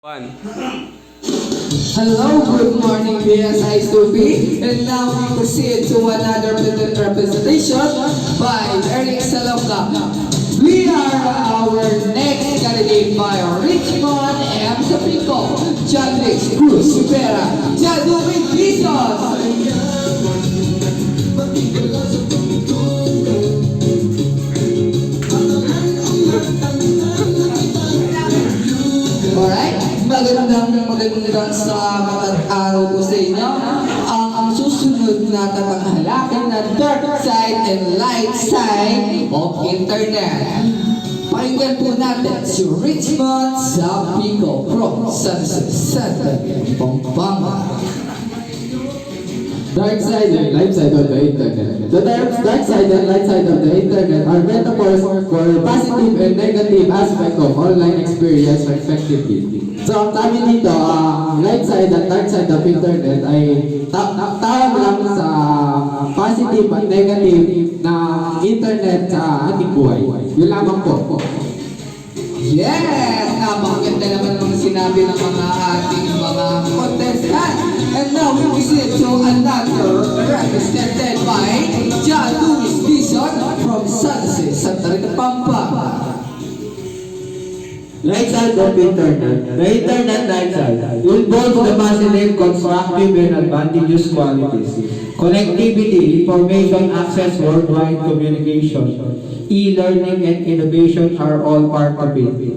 One. Hello, good morning, BSI Stupi. And now we proceed to another representation by Eric Salonga. We are our next candidate by Richmond M. Sapico, John Rix Cruz Supera, Jadwin Quizos. Alright, magandang sa araw po sa inyo. Ang susunod na tatanghalakin na dark side and light side of internet. Pakinggan po natin si Richmond Sapico from San Jose, Pampanga. Dark side and light side of the internet. The terms dark side and light side of the internet are metaphors for positive and negative aspect of online experience respectively. So ang sabi dito, light side at dark side of internet ay tawag lang sa positive at negative na internet sa ating buhay. Yun lamang po. Yes! Napakaganda naman mga sinabi ng mga ating mga contestant. And now we proceed to another represented by John Luis Bison from San Jose, Santa Rita, Pampanga. Light side of internet. The internet light side involves the positive, constructive, and advantageous qualities. Connectivity, information access, worldwide communication, e-learning, and innovation are all part of it.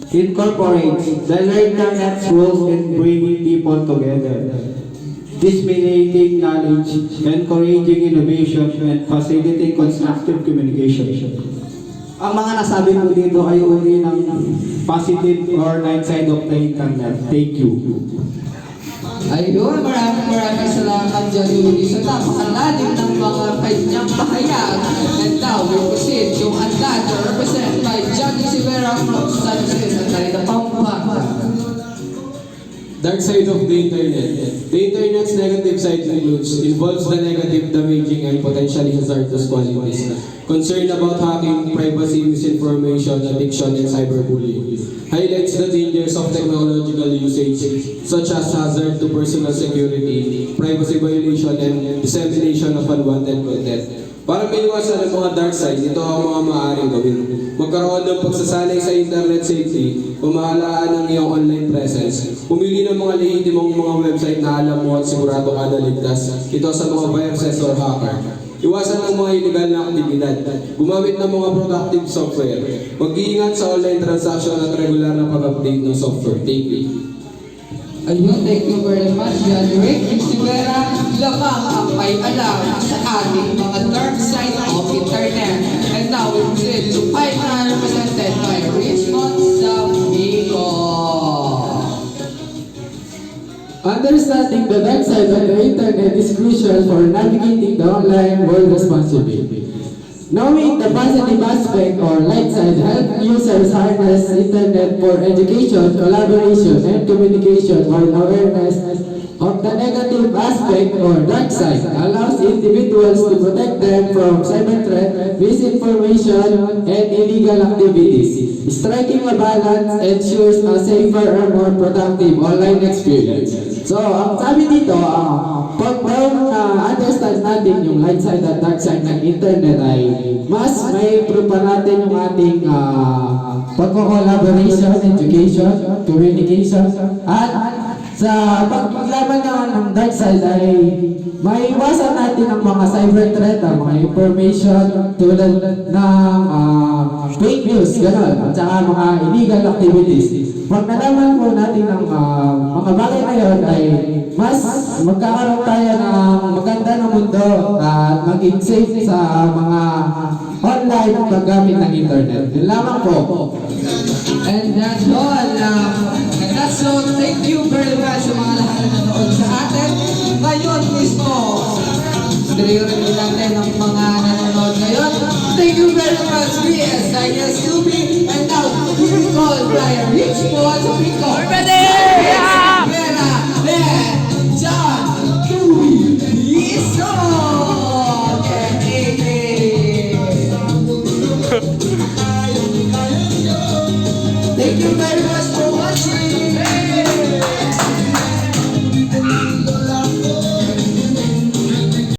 Incorporates the internet's roles in bringing people together, disseminating knowledge, encouraging innovation, and facilitating constructive communication. Ang mga nasabi po dito ay uri ng positive or light side of the internet. Thank you. Ayun, maraming salamat John Luis. So napakalalim ng mga kanyang pahayag. And now we proceed to another represented by John Rivera from San Jose, Santa Rita, Pampanga. Dark side of the internet. The internet's negative side involves the negative, damaging, and potentially hazardous qualities. Concern about hacking, privacy, misinformation, addiction, and cyberbullying. Highlights the dangers of technological usage, such as hazard to personal security, privacy violation, and dissemination of unwanted content. Para maiwasan ang mga dark side, ito ang mga maaaring gawin. Magkaroon ng pagsasanay sa internet safety, pamahalaan ng iyong online presence, pumili ng mga lehitimong mga website na alam mo at sigurado ka na ligtas. Ito sa mga viruses or hacker. Iwasan ng mga illegal na aktibidad. Gumamit ng mga productive software. Mag-iingat sa online transaction at regular na pag-update ng software. Thank you. Ayun, thank you very much, John Rick. Sigura, lamang ang may alam sa ating mga dark side of internet. And now we proceed to final represented by Richmond Sapico. Understanding the dark side of the internet is crucial for navigating the online world responsibly. Knowing the positive aspect or light side helps users harness internet for education, collaboration, and communication, while awareness of the negative aspect or dark side allows individuals to protect them from cyber threat, misinformation, and illegal activities. Striking a balance ensures a safer and more productive online experience. So, ang sabi dito, pag understand natin yung light side at dark side ng internet ay mas may improve pa natin yung ating pagko-collaboration, education, communication, at sa paglaban naman ng dark side ay maiwasan natin ang mga cyber threat, ang mga information tulad ng fake news, gano'n, at saka mga illegal activities. Pag nalaman po natin ang mga bagay na yun ay mas magkakaroon tayo ng maganda na mundo at maging safe sa mga online paggamit ng internet. Yun lamang po. And that's all.